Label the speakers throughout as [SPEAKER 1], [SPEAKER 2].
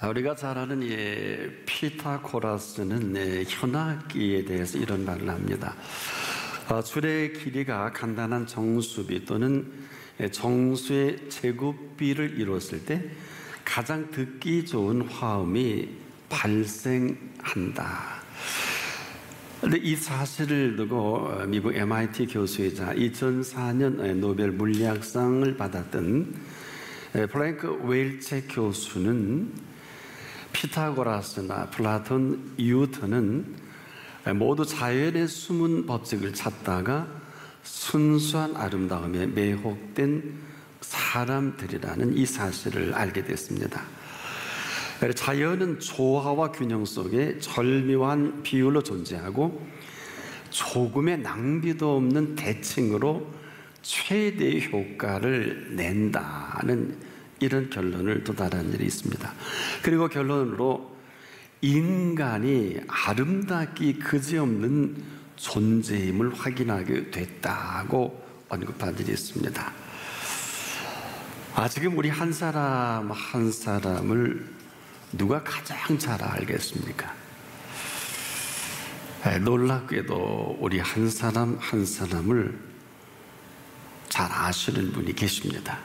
[SPEAKER 1] 우리가 잘 아는 피타고라스는 현악기에 대해서 이런 말을 합니다. 줄의 길이가 간단한 정수비 또는 정수의 제곱비를 이뤘을 때 가장 듣기 좋은 화음이 발생한다. 그런데 이 사실을 두고 미국 MIT 교수이자 2004년 노벨 물리학상을 받았던 프랭크 웨일체 교수는 피타고라스나 플라톤, 뉴턴은 모두 자연의 숨은 법칙을 찾다가 순수한 아름다움에 매혹된 사람들이라는 이 사실을 알게 됐습니다. 자연은 조화와 균형 속에 절묘한 비율로 존재하고 조금의 낭비도 없는 대칭으로 최대의 효과를 낸다는 이런 결론을 도달한 일이 있습니다. 그리고 결론으로 인간이 아름답기 그지없는 존재임을 확인하게 됐다고 언급한 일이 있습니다. 지금 우리 한 사람 한 사람을 누가 가장 잘 알겠습니까? 놀랍게도 우리 한 사람 한 사람을 잘 아시는 분이 계십니다.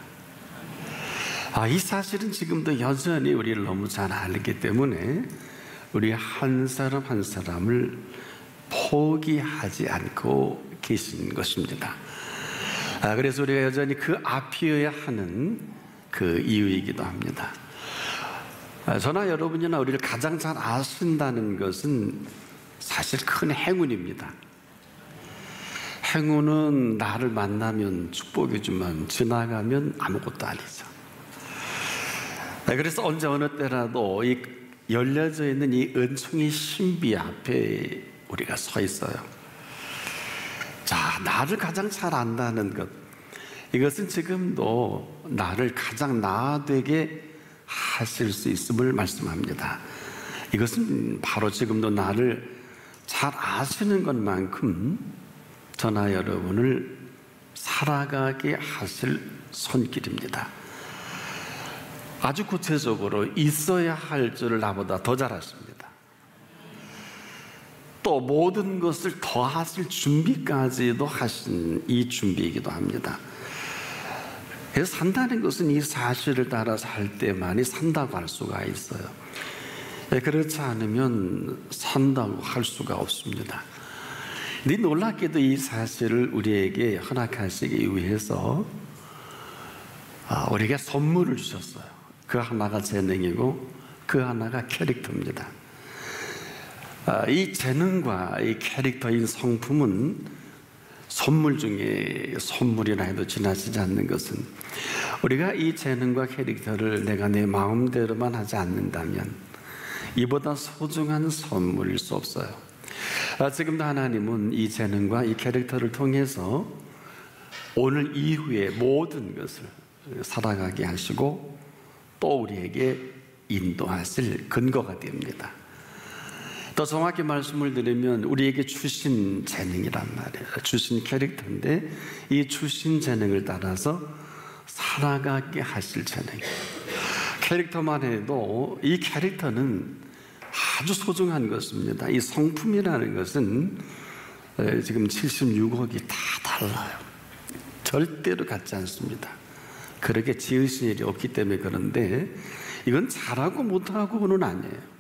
[SPEAKER 1] 이 사실은 지금도 여전히 우리를 너무 잘 알기 때문에 우리 한 사람 한 사람을 포기하지 않고 계신 것입니다. 그래서 우리가 여전히 그 앞이어야 하는 그 이유이기도 합니다. 저나 여러분이나 우리를 가장 잘 아신다는 것은 사실 큰 행운입니다. 행운은 나를 만나면 축복이지만 지나가면 아무것도 아니죠. 그래서 언제 어느 때라도 이 열려져 있는 이 은총의 신비 앞에 우리가 서 있어요. 자, 나를 가장 잘 안다는 것, 이것은 지금도 나를 가장 나되게 하실 수 있음을 말씀합니다. 이것은 바로 지금도 나를 잘 아시는 것만큼 저나 여러분을 살아가게 하실 손길입니다. 아주 구체적으로 있어야 할 줄을 나보다 더 잘 아십니다. 또 모든 것을 더하실 준비까지도 하신 이 준비이기도 합니다. 그래서 산다는 것은 이 사실을 따라 살 때만이 산다고 할 수가 있어요. 그렇지 않으면 산다고 할 수가 없습니다. 놀랍게도 이 사실을 우리에게 허락하시기 위해서 우리에게 선물을 주셨어요. 그 하나가 재능이고 그 하나가 캐릭터입니다. 이 재능과 이 캐릭터인 성품은 선물 중에 선물이라 해도 지나치지 않는 것은, 우리가 이 재능과 캐릭터를 내가 내 마음대로만 하지 않는다면 이보다 소중한 선물일 수 없어요. 지금도 하나님은 이 재능과 이 캐릭터를 통해서 오늘 이후에 모든 것을 살아가게 하시고 또 우리에게 인도하실 근거가 됩니다. 더 정확히 말씀을 드리면 우리에게 주신 재능이란 말이에요. 주신 캐릭터인데 이 주신 재능을 따라서 살아가게 하실 재능. 캐릭터만 해도 이 캐릭터는 아주 소중한 것입니다. 이 성품이라는 것은 지금 76억이 다 달라요. 절대로 같지 않습니다. 그렇게 지으신 일이 없기 때문에 그런데 이건 잘하고 못하고는 아니에요.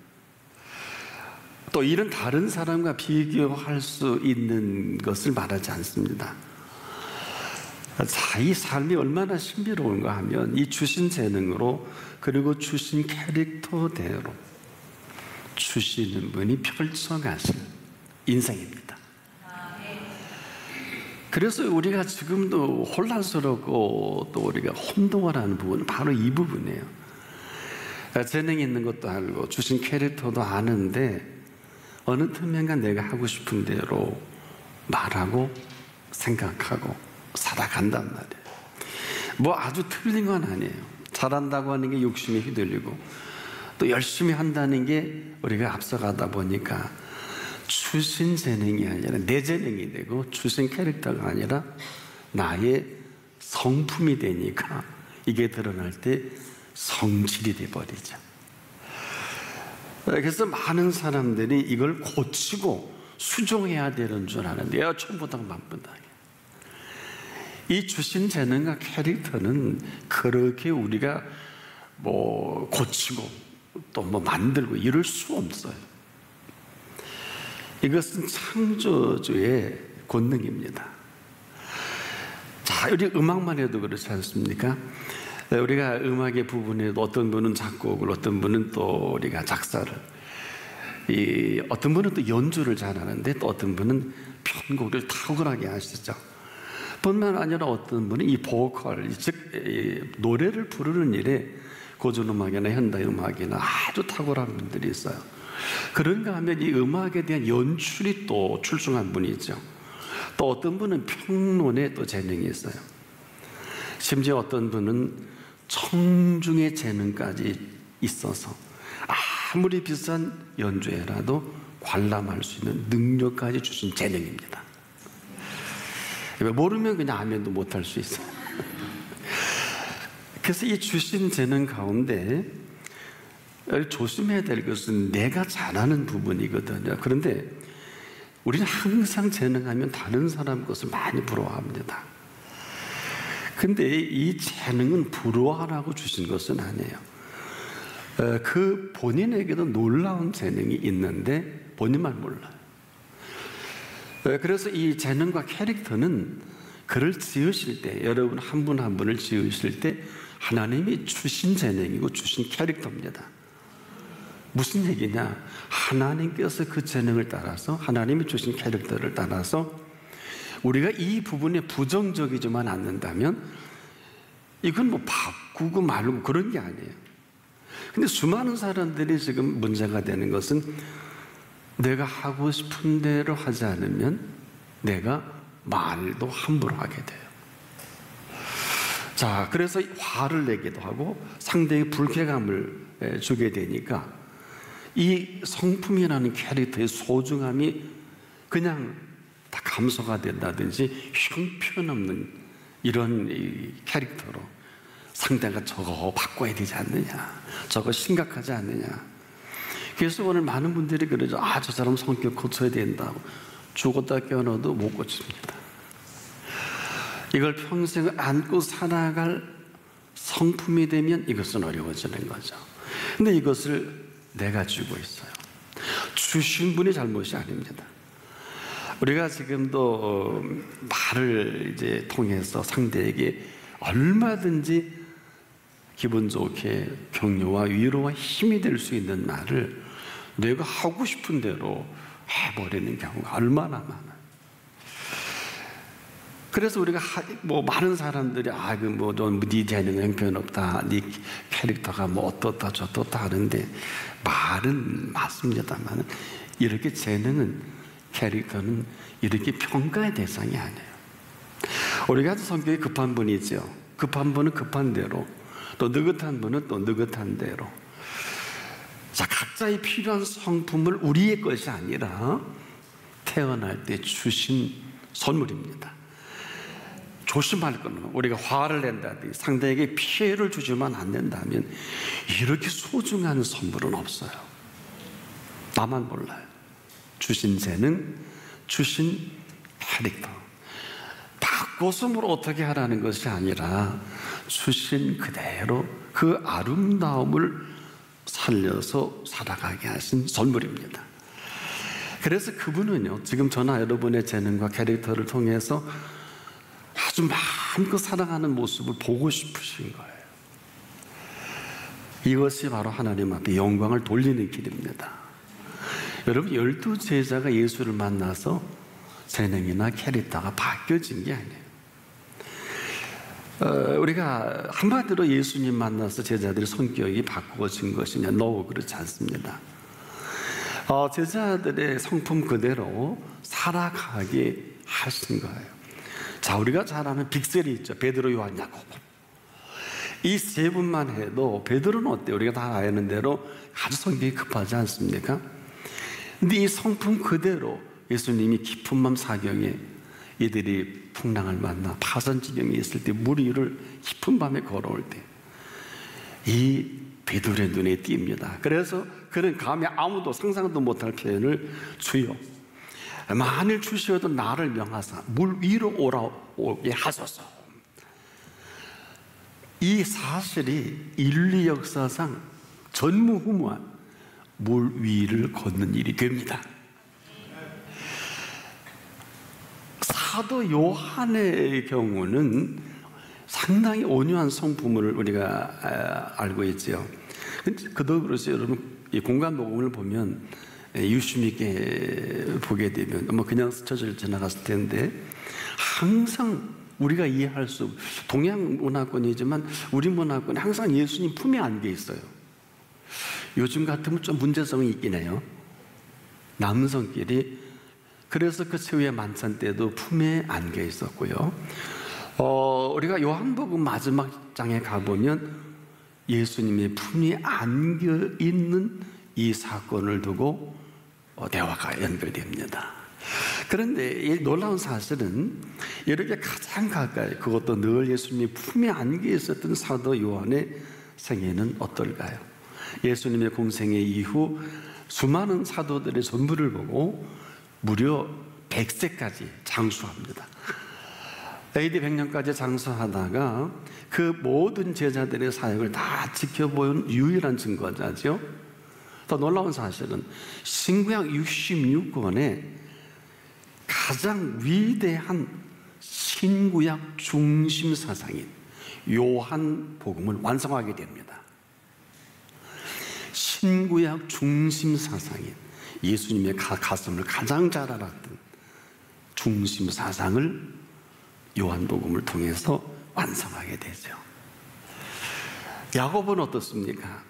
[SPEAKER 1] 또 이런 다른 사람과 비교할 수 있는 것을 말하지 않습니다. 자, 이 삶이 얼마나 신비로운가 하면 이 주신 재능으로 그리고 주신 캐릭터대로 주시는 분이 펼쳐가실 인생입니다. 그래서 우리가 지금도 혼란스럽고 또 우리가 혼동을 하는 부분은 바로 이 부분이에요. 재능이 있는 것도 알고 주신 캐릭터도 아는데 어느 틈엔가 내가 하고 싶은 대로 말하고 생각하고 살아간단 말이에요. 뭐 아주 틀린 건 아니에요. 잘한다고 하는 게 욕심에 휘둘리고 또 열심히 한다는 게 우리가 앞서가다 보니까 주신 재능이 아니라 내 재능이 되고 주신 캐릭터가 아니라 나의 성품이 되니까 이게 드러날 때 성질이 돼버리죠. 그래서 많은 사람들이 이걸 고치고 수정해야 되는 줄 아는데 처음부터 바쁘다. 이 주신 재능과 캐릭터는 그렇게 우리가 뭐 고치고 또 뭐 만들고 이럴 수 없어요. 이것은 창조주의 권능입니다. 자, 우리 음악만 해도 그렇지 않습니까? 우리가 음악의 부분에도 어떤 분은 작곡을, 어떤 분은 또 우리가 작사를, 어떤 분은 또 연주를 잘하는데 또 어떤 분은 편곡을 탁월하게 하시죠. 뿐만 아니라 어떤 분은 이 보컬, 즉 노래를 부르는 일에 고전음악이나 현대음악이나 아주 탁월한 분들이 있어요. 그런가 하면 이 음악에 대한 연출이 또 출중한 분이 있죠. 또 어떤 분은 평론에 또 재능이 있어요. 심지어 어떤 분은 청중의 재능까지 있어서 아무리 비싼 연주회라도 관람할 수 있는 능력까지 주신 재능입니다. 모르면 그냥 아멘도 못할 수 있어요. 그래서 이 주신 재능 가운데 조심해야 될 것은 내가 잘하는 부분이거든요. 그런데 우리는 항상 재능하면 다른 사람 것을 많이 부러워합니다. 근데 이 재능은 부러워하라고 주신 것은 아니에요. 그 본인에게도 놀라운 재능이 있는데 본인만 몰라요. 그래서 이 재능과 캐릭터는 그를 지으실 때, 여러분 한 분 한 분을 지으실 때 하나님이 주신 재능이고 주신 캐릭터입니다. 무슨 얘기냐? 하나님께서 그 재능을 따라서, 하나님이 주신 캐릭터를 따라서 우리가 이 부분에 부정적이지만 않는다면 이건 뭐 바꾸고 말고 그런 게 아니에요. 근데 수많은 사람들이 지금 문제가 되는 것은 내가 하고 싶은 대로 하지 않으면 내가 말도 함부로 하게 돼요. 자, 그래서 화를 내기도 하고 상대에게 불쾌감을 주게 되니까 이 성품이라는 캐릭터의 소중함이 그냥 다 감소가 된다든지 형편없는 이런 이 캐릭터로 상대가 저거 바꿔야 되지 않느냐, 저거 심각하지 않느냐. 그래서 오늘 많은 분들이 그러죠. 저 사람 성격 고쳐야 된다고. 죽었다 깨어나도 못 고칩니다. 이걸 평생 안고 살아갈 성품이 되면 이것은 어려워지는 거죠. 근데 이것을 내가 주고 있어요. 주신 분이 잘못이 아닙니다. 우리가 지금도 말을 이제 통해서 상대에게 얼마든지 기분 좋게 격려와 위로와 힘이 될 수 있는 말을 내가 하고 싶은 대로 해버리는 경우가 얼마나 많아요. 그래서 우리가 뭐 많은 사람들이 네 재능은 형편없다, 네 캐릭터가 뭐 어떻다 저떻다 하는데 말은 맞습니다만 이렇게 재능은, 캐릭터는 이렇게 평가의 대상이 아니에요. 우리가 성격이 급한 분이 있죠. 급한 분은 급한 대로, 또 느긋한 분은 또 느긋한 대로. 자, 각자의 필요한 성품을 우리의 것이 아니라 태어날 때 주신 선물입니다. 조심할 것은 우리가 화를 낸다든지 상대에게 피해를 주지만 않는다면 이렇게 소중한 선물은 없어요. 나만 몰라요. 주신 재능, 주신 캐릭터. 바꿔서으로 어떻게 하라는 것이 아니라 주신 그대로 그 아름다움을 살려서 살아가게 하신 선물입니다. 그래서 그분은요, 지금 저나 여러분의 재능과 캐릭터를 통해서 아주 마음껏 사랑하는 모습을 보고 싶으신 거예요. 이것이 바로 하나님 앞에 영광을 돌리는 길입니다. 여러분, 12제자가 예수를 만나서 재능이나 캐릭터가 바뀌어진 게 아니에요. 우리가 한마디로 예수님 만나서 제자들의 성격이 바꾸어진 것이냐? 그렇지 않습니다. 제자들의 성품 그대로 살아가게 하신 거예요. 자, 우리가 잘 아는 빅셀이 있죠. 베드로, 요한, 야고보. 이 세 분만 해도, 베드로는 어때요? 우리가 다 아는 대로 아주 성격이 급하지 않습니까? 근데 이 성품 그대로 예수님이 깊은 밤 사경에 이들이 풍랑을 만나 파산지경에 있을 때 물 위를 깊은 밤에 걸어올 때 이 베드로의 눈에 띕니다. 그래서 그는 감히 아무도 상상도 못할 표현을 주여 만일 주시어도 나를 명하사 물 위로 오게 하소서. 이 사실이 인류 역사상 전무후무한 물 위를 걷는 일이 됩니다. 사도 요한의 경우는 상당히 온유한 성품을 우리가 알고 있죠. 그도 그렇죠. 여러분, 이 공간복음을 보면 유심 있게 보게 되면 그냥 스쳐 지나갔을 텐데 항상 우리가 이해할 수, 동양 문화권이지만 우리 문화권에 항상 예수님 품에 안겨 있어요. 요즘 같으면 좀 문제성이 있긴 해요. 남성끼리. 그래서 그 최후의 만찬 때도 품에 안겨 있었고요. 우리가 요한복음 마지막 장에 가보면 예수님의 품에 안겨 있는 이 사건을 두고 대화가 연결됩니다. 그런데 이 놀라운 사실은 이렇게 가장 가까이, 그것도 늘 예수님의 품에 안겨 있었던 사도 요한의 생애는 어떨까요? 예수님의 공생애 이후 수많은 사도들의 전부를 보고 무려 100세까지 장수합니다. AD 100년까지 장수하다가 그 모든 제자들의 사역을 다 지켜본 유일한 증거자죠. 더 놀라운 사실은 신구약 66권에 가장 위대한 신구약 중심 사상인 요한복음을 완성하게 됩니다. 신구약 중심 사상인 예수님의 가슴을 가장 잘 알았던 중심 사상을 요한복음을 통해서 완성하게 되죠. 야고보는 어떻습니까?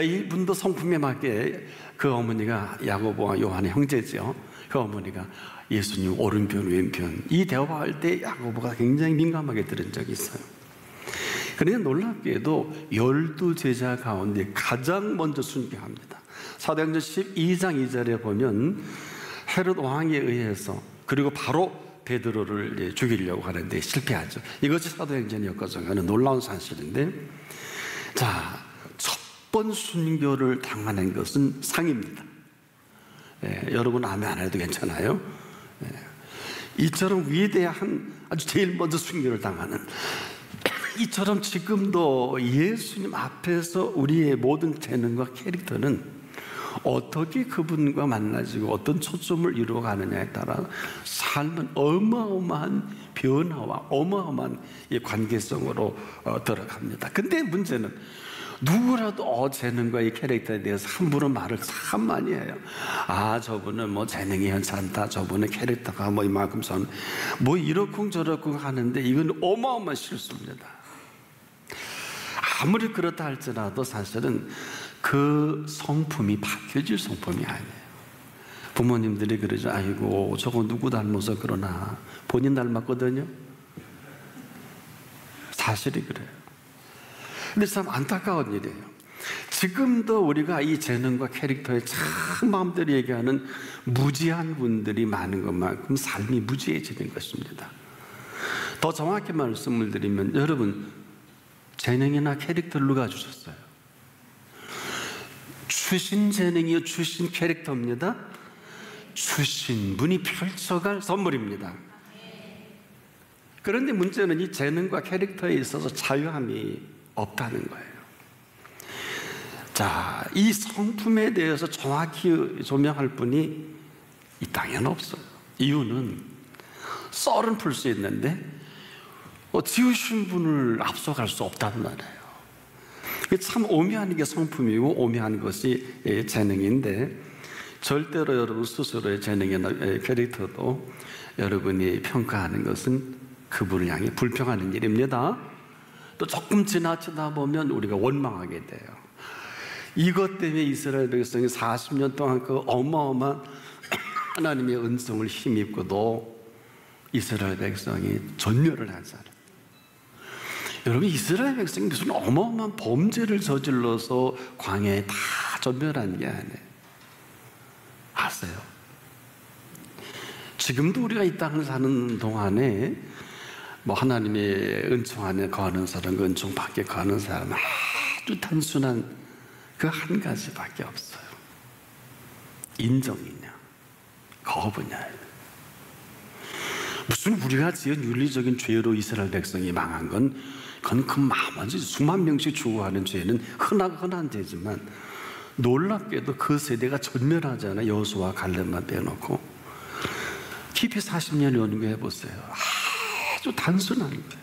[SPEAKER 1] 이분도 성품에 맞게 그 어머니가 야고보와 요한의 형제죠. 그 어머니가 예수님 오른편 왼편 이 대화할 때 야고보가 굉장히 민감하게 들은 적이 있어요. 그런데 놀랍게도 12제자 가운데 가장 먼저 순교합니다. 사도행전 12장 2절에 보면 헤롯 왕에 의해서 그리고 바로 베드로를 죽이려고 하는데 실패하죠. 이것이 사도행전이 엮어져가는 놀라운 사실인데, 자, 첫 번 순교를 당하는 것은 상입니다. 여러분 아멘 안 해도 괜찮아요. 이처럼 위대한 아주 제일 먼저 순교를 당하는, 이처럼 지금도 예수님 앞에서 우리의 모든 재능과 캐릭터는 어떻게 그분과 만나지고 어떤 초점을 이루어가느냐에 따라 삶은 어마어마한 변화와 어마어마한 이 관계성으로 들어갑니다. 근데 문제는 누구라도 재능과 이 캐릭터에 대해서 함부로 말을 참 많이 해요. 아, 저분은 뭐 재능이 괜찮다, 저분은 캐릭터가 뭐 이만큼 뭐 이렇쿵저렇쿵 하는데 이건 어마어마한 실수입니다. 아무리 그렇다 할지라도 사실은 그 성품이 바뀌어질 성품이 아니에요. 부모님들이 그러죠. 아이고 저거 누구 닮아서 그러나, 본인 닮았거든요. 사실이 그래요. 근데 참 안타까운 일이에요. 지금도 우리가 이 재능과 캐릭터에 참 마음대로 얘기하는 무지한 분들이 많은 것만큼 삶이 무지해지는 것입니다. 더 정확히 말씀을 드리면, 여러분 재능이나 캐릭터를 누가 주셨어요? 주신 재능이요 주신 캐릭터입니다. 주신 분이 펼쳐갈 선물입니다. 그런데 문제는 이 재능과 캐릭터에 있어서 자유함이 없다는 거예요. 자, 이 성품에 대해서 정확히 조명할 분이 이 땅에는 없어요. 이유는 썰은 풀 수 있는데 지으신 분을 앞서갈 수 없다는 말이에요. 참 오묘한 게 성품이고 오묘한 것이 재능인데, 절대로 여러분 스스로의 재능이나 캐릭터도 여러분이 평가하는 것은 그분을 향해 불평하는 일입니다. 또 조금 지나치다 보면 우리가 원망하게 돼요. 이것 때문에 이스라엘 백성이 40년 동안 그 어마어마한 하나님의 은총을 힘입고도 이스라엘 백성이 전멸을 하잖아요. 여러분, 이스라엘 백성이 무슨 어마어마한 범죄를 저질러서 광야에 다 전멸한 게 아니에요. 아세요? 지금도 우리가 이 땅을 사는 동안에 뭐 하나님의 은총 안에 거하는 사람, 그 은총 밖에 거하는 사람, 아주 단순한 그 한 가지밖에 없어요. 인정이냐 거부냐. 무슨 우리가 지은 윤리적인 죄로 이스라엘 백성이 망한 건 그건 그 나머지 수만 명씩 죽어가는 죄는 흔한 죄지만 놀랍게도 그 세대가 전멸하잖아요. 여호수아 갈렙만 빼놓고. 깊이 40년 연구해 보세요. 아주 단순한 거예요.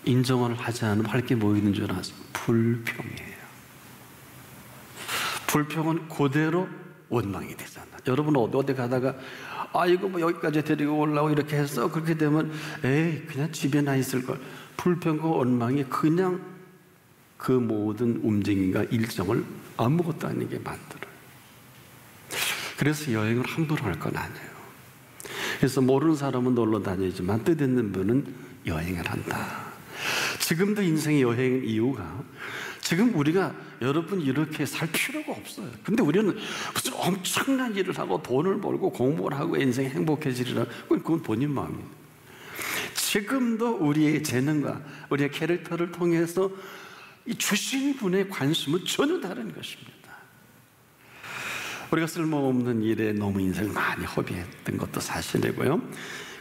[SPEAKER 1] 인정을 하지 않으면 할 게 뭐 있는 줄 아세요? 불평이에요. 불평은 그대로 원망이 되잖아. 여러분 어디 가다가 이거 뭐 여기까지 데리고 올라오고 이렇게 해서 그렇게 되면 그냥 집에 나 있을 걸. 불평과 원망이 그냥 그 모든 움직임과 일정을 아무것도 아니게 만들어요. 그래서 여행을 함부로 할 건 아니에요. 그래서 모르는 사람은 놀러 다니지만 뜻 있는 분은 여행을 한다. 지금도 인생의 여행의 이유가 지금 우리가 여러분 이렇게 살 필요가 없어요. 근데 우리는 무슨 엄청난 일을 하고 돈을 벌고 공부를 하고 인생이 행복해지리라. 그건 본인 마음이에요. 지금도 우리의 재능과 우리의 캐릭터를 통해서 이 주신 분의 관심은 전혀 다른 것입니다. 우리가 쓸모없는 일에 너무 인생을 많이 허비했던 것도 사실이고요.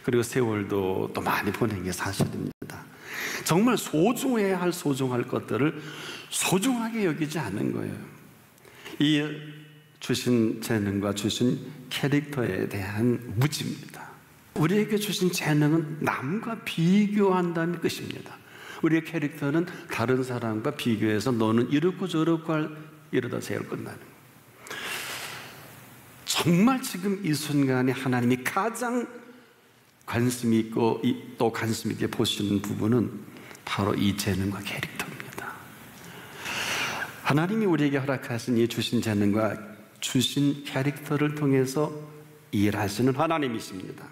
[SPEAKER 1] 그리고 세월도 또 많이 보낸 게 사실입니다. 정말 소중해야 할 소중할 것들을 소중하게 여기지 않은 거예요. 이 주신 재능과 주신 캐릭터에 대한 무지입니다. 우리에게 주신 재능은 남과 비교한다는 것입니다. 우리의 캐릭터는 다른 사람과 비교해서 너는 이렇고 저렇고 이러다 세월 끝나는 거예요. 정말 지금 이 순간에 하나님이 가장 관심 있고 또 관심 있게 보시는 부분은 바로 이 재능과 캐릭터입니다. 하나님이 우리에게 허락하신 이 주신 재능과 주신 캐릭터를 통해서 일하시는 하나님이십니다.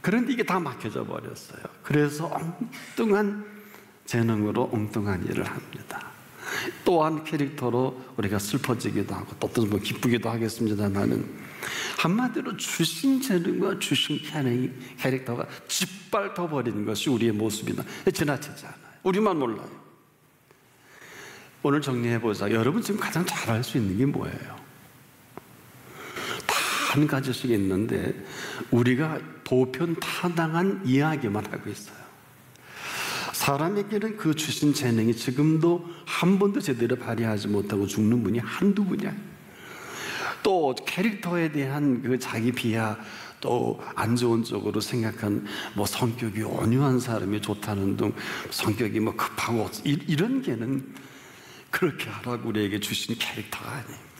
[SPEAKER 1] 그런데 이게 다 막혀져 버렸어요. 그래서 엉뚱한 재능으로 엉뚱한 일을 합니다. 또한 캐릭터로 우리가 슬퍼지기도 하고 또 뭐 기쁘기도 하겠습니다만은 한마디로 주신 재능과 주신 캐릭터가 짓밟혀 버리는 것이 우리의 모습이다. 지나치지 않아요. 우리만 몰라요. 오늘 정리해보자. 여러분 지금 가장 잘할 수 있는 게 뭐예요? 다 한 가지씩 있는데 우리가 보편타당한 이야기만 하고 있어요. 사람에게는 그 주신 재능이 지금도 한 번도 제대로 발휘하지 못하고 죽는 분이 한두 분이야. 또 캐릭터에 대한 그 자기 비하, 또 안 좋은 쪽으로 생각한 뭐 성격이 온유한 사람이 좋다는 등 성격이 뭐 급하고 이런 게는 그렇게 하라고 우리에게 주신 캐릭터가 아니에요.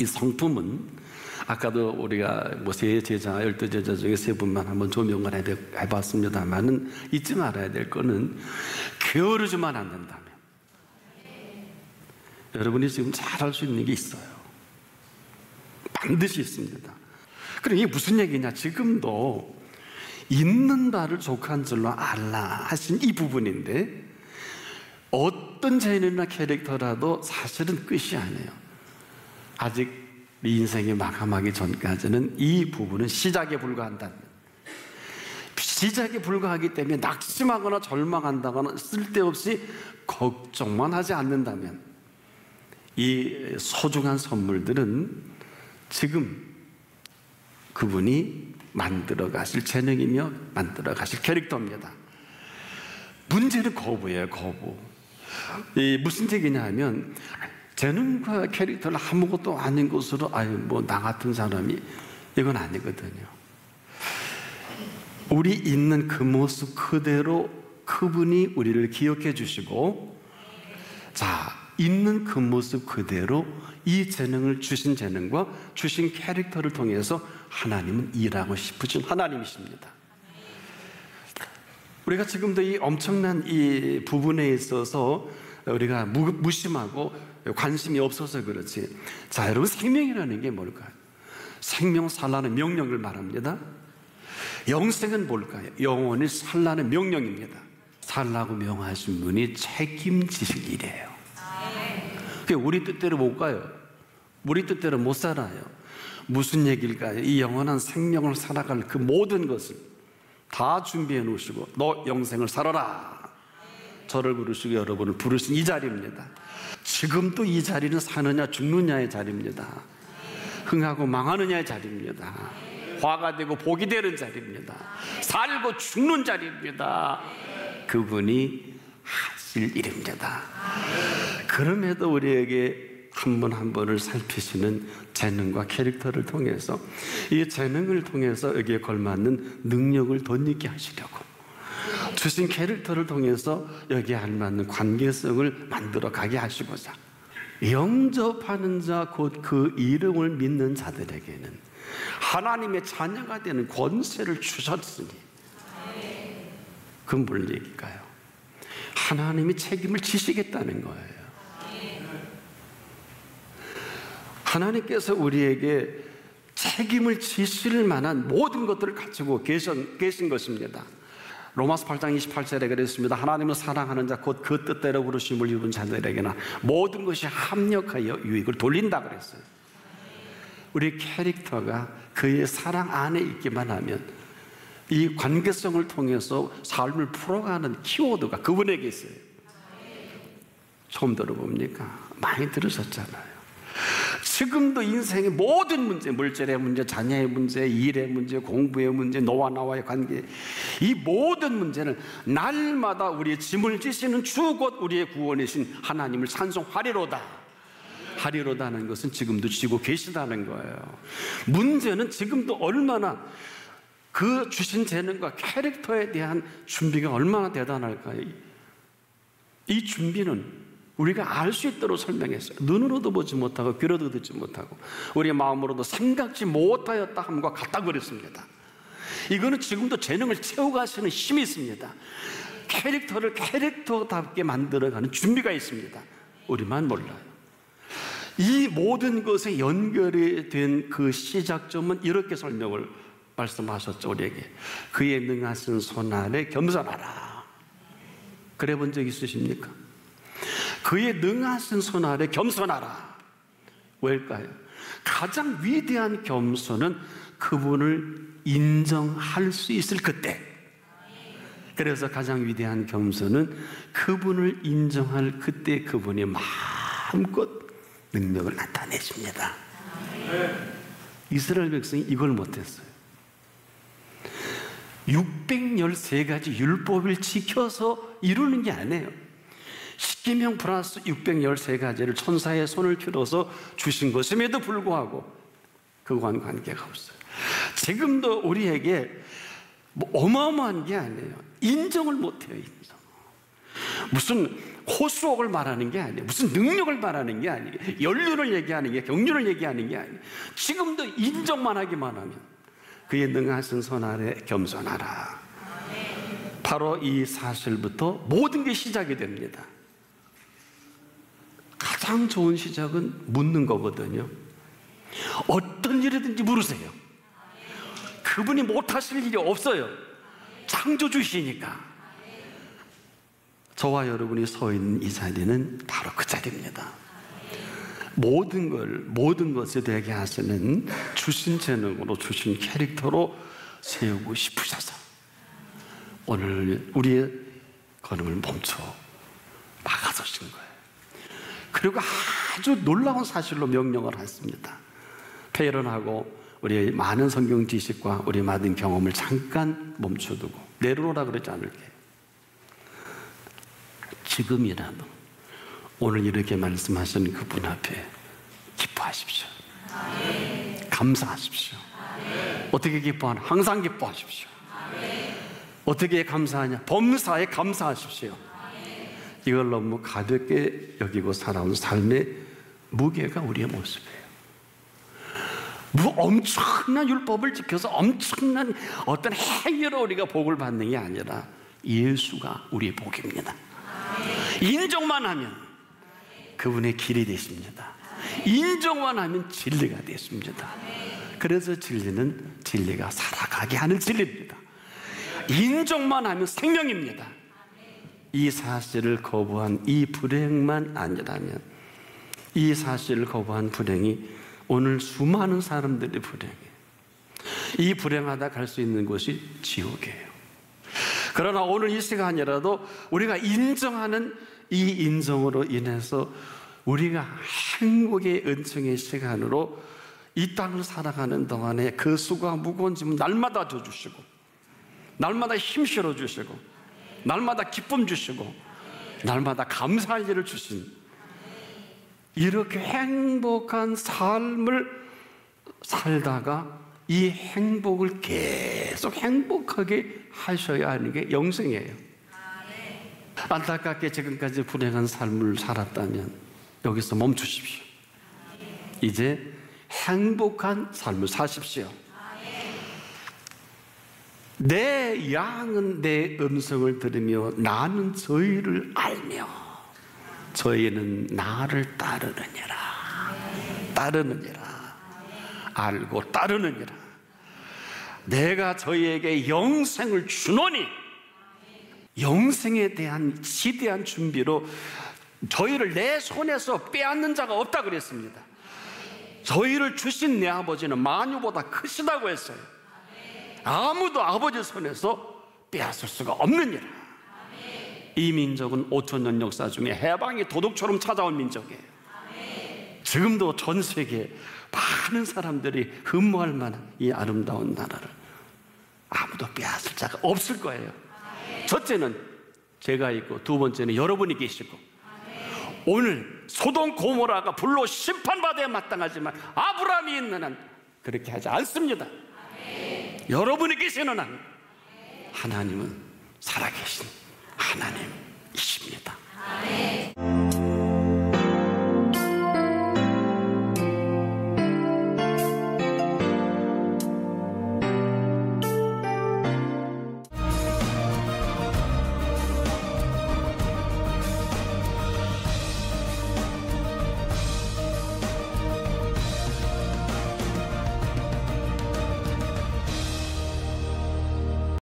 [SPEAKER 1] 이 성품은 아까도 우리가 뭐 세 제자, 12 제자 중에 세 분만 한번 조명을 해봤습니다만은 잊지 말아야 될 거는 게으르지만 않는다면 여러분이 지금 잘할 수 있는 게 있어요. 반드시 있습니다. 그럼 이게 무슨 얘기냐? 지금도 있는 바를 족한 줄로 알라 하신 이 부분인데 어떤 재능이나 캐릭터라도 사실은 끝이 아니에요. 아직 네 인생이 마감하기 전까지는 이 부분은 시작에 불과한다. 시작에 불과하기 때문에 낙심하거나 절망한다거나 쓸데없이 걱정만 하지 않는다면 이 소중한 선물들은 지금 그분이 만들어 가실 재능이며 만들어 가실 캐릭터입니다. 문제는 거부예요. 거부. 무슨 얘기냐 하면 재능과 캐릭터를 아무것도 아닌 것으로 뭐 나 같은 사람이 이건 아니거든요. 우리 있는 그 모습 그대로 그분이 우리를 기억해 주시고 자 있는 그 모습 그대로 이 재능을 주신 재능과 주신 캐릭터를 통해서 하나님은 일하고 싶으신 하나님이십니다. 우리가 지금도 이 엄청난 이 부분에 있어서 우리가 무심하고 관심이 없어서 그렇지. 자, 여러분 생명이라는 게 뭘까요? 생명 살라는 명령을 말합니다. 영생은 뭘까요? 영원히 살라는 명령입니다. 살라고 명하신 분이 책임지실 일이에요. 우리 뜻대로 못 가요. 우리 뜻대로 못 살아요. 무슨 얘기일까요? 이 영원한 생명을 살아갈 그 모든 것을 다 준비해 놓으시고 너 영생을 살아라. 저를 부르시고 여러분을 부르신 이 자리입니다. 지금도 이 자리는 사느냐 죽느냐의 자리입니다. 흥하고 망하느냐의 자리입니다. 화가 되고 복이 되는 자리입니다. 살고 죽는 자리입니다. 그분이 하실 일입니다. 그럼에도 우리에게 한 분 한 분을 살피시는 재능과 캐릭터를 통해서, 이 재능을 통해서 여기에 걸맞는 능력을 덧입게 하시려고, 주신 캐릭터를 통해서 여기에 알맞는 관계성을 만들어 가게 하시고자, 영접하는 자 곧 그 이름을 믿는 자들에게는 하나님의 자녀가 되는 권세를 주셨으니, 그건 뭘 얘기일까요? 하나님이 책임을 지시겠다는 거예요. 하나님께서 우리에게 책임을 지실 만한 모든 것들을 가지고 계신 것입니다. 로마서 8장 28절에 그랬습니다. 하나님을 사랑하는 자 곧 그 뜻대로 부르심을 입은 자들에게나 모든 것이 합력하여 유익을 돌린다 그랬어요. 우리 캐릭터가 그의 사랑 안에 있기만 하면 이 관계성을 통해서 삶을 풀어가는 키워드가 그분에게 있어요. 처음 들어봅니까? 많이 들으셨잖아요. 지금도 인생의 모든 문제, 물질의 문제, 자녀의 문제, 일의 문제, 공부의 문제, 너와 나와의 관계, 이 모든 문제는 날마다 우리의 짐을 지시는 주 곧 우리의 구원이신 하나님을 찬송하리로다. 하리로다는 것은 지금도 지고 계시다는 거예요. 문제는 지금도 얼마나 그 주신 재능과 캐릭터에 대한 준비가 얼마나 대단할까요? 이 준비는 우리가 알 수 있도록 설명했어요. 눈으로도 보지 못하고 귀로도 듣지 못하고 우리의 마음으로도 생각지 못하였다 함과 같다고 그랬습니다. 이거는 지금도 재능을 채워가시는 힘이 있습니다. 캐릭터를 캐릭터답게 만들어가는 준비가 있습니다. 우리만 몰라요. 이 모든 것에 연결이 된 그 시작점은 이렇게 설명을 말씀하셨죠. 우리에게 그의 능하신 손 아래 겸손하라. 그래 본 적 있으십니까? 그의 능하신 손 아래 겸손하라. 왜일까요? 가장 위대한 겸손은 그분을 인정할 수 있을 그때. 그래서 가장 위대한 겸손은 그분을 인정할 그때 그분이 마음껏 능력을 나타내십니다. 이스라엘 백성이 이걸 못했어요. 613가지 율법을 지켜서 이루는 게 아니에요. 십계명 플러스 613가지를 천사의 손을 빌어서 주신 것임에도 불구하고 그와는 관계가 없어요. 지금도 우리에게 뭐 어마어마한 게 아니에요. 인정을 못해요. 인정. 무슨 호수옥을 말하는 게 아니에요. 무슨 능력을 말하는 게 아니에요. 연륜을 얘기하는 게, 경륜을 얘기하는 게 아니에요. 지금도 인정만 하기만 하면 그의 능하신 손 아래 겸손하라. 바로 이 사실부터 모든 게 시작이 됩니다. 가장 좋은 시작은 묻는 거거든요. 어떤 일이든지 물으세요. 그분이 못하실 일이 없어요. 창조주시니까. 저와 여러분이 서 있는 이 자리는 바로 그 자리입니다. 모든 것에 되게 하시는 주신 재능으로, 주신 캐릭터로 세우고 싶으셔서 오늘 우리의 걸음을 멈춰 막아서신 거예요. 그리고 아주 놀라운 사실로 명령을 했습니다. 페이런하고 우리의 많은 성경 지식과 우리 많은 경험을 잠깐 멈춰두고 내려놓으라 그러지 않을게요. 지금이라도 오늘 이렇게 말씀하신 그분 앞에 기뻐하십시오. 감사하십시오. 어떻게 기뻐하나? 항상 기뻐하십시오. 어떻게 감사하냐? 범사에 감사하십시오. 이걸 너무 가볍게 여기고 살아온 삶의 무게가 우리의 모습이에요. 엄청난 율법을 지켜서 엄청난 어떤 행위로 우리가 복을 받는 게 아니라 예수가 우리의 복입니다. 인정만 하면 그분의 길이 되십니다. 인정만 하면 진리가 되십니다. 그래서 진리는 진리가 살아가게 하는 진리입니다. 인정만 하면 생명입니다. 이 사실을 거부한 이 불행만 아니라면, 이 사실을 거부한 불행이 오늘 수많은 사람들의 불행이에요. 이 불행하다 갈 수 있는 곳이 지옥이에요. 그러나 오늘 이 시간이라도 우리가 인정하는 이 인정으로 인해서 우리가 행복의 은총의 시간으로 이 땅을 살아가는 동안에 그 수고와 무거운 짐을 날마다 져주시고, 날마다 힘 실어주시고, 날마다 기쁨 주시고, 날마다 감사할 일을 주신, 이렇게 행복한 삶을 살다가 이 행복을 계속 행복하게 하셔야 하는 게 영생이에요. 안타깝게 지금까지 불행한 삶을 살았다면 여기서 멈추십시오. 이제 행복한 삶을 사십시오. 내 양은 내 음성을 들으며 나는 저희를 알며 저희는 나를 따르느니라. 따르느니라. 알고 따르느니라. 내가 저희에게 영생을 주노니, 영생에 대한 지대한 준비로 저희를 내 손에서 빼앗는 자가 없다 그랬습니다. 저희를 주신 내 아버지는 만유보다 크시다고 했어요. 아무도 아버지 손에서 빼앗을 수가 없느니라. 이 민족은 5,000년 역사 중에 해방이 도둑처럼 찾아온 민족이에요. 지금도 전 세계에 많은 사람들이 흠모할 만한 이 아름다운 나라를 아무도 빼앗을 자가 없을 거예요. 첫째는 제가 있고, 두 번째는 여러분이 계시고, 오늘 소돔 고모라가 불로 심판받아야 마땅하지만 아브라함이 있는 한 그렇게 하지 않습니다. 여러분이 계시는 한 하나님은 살아계신 하나님이십니다.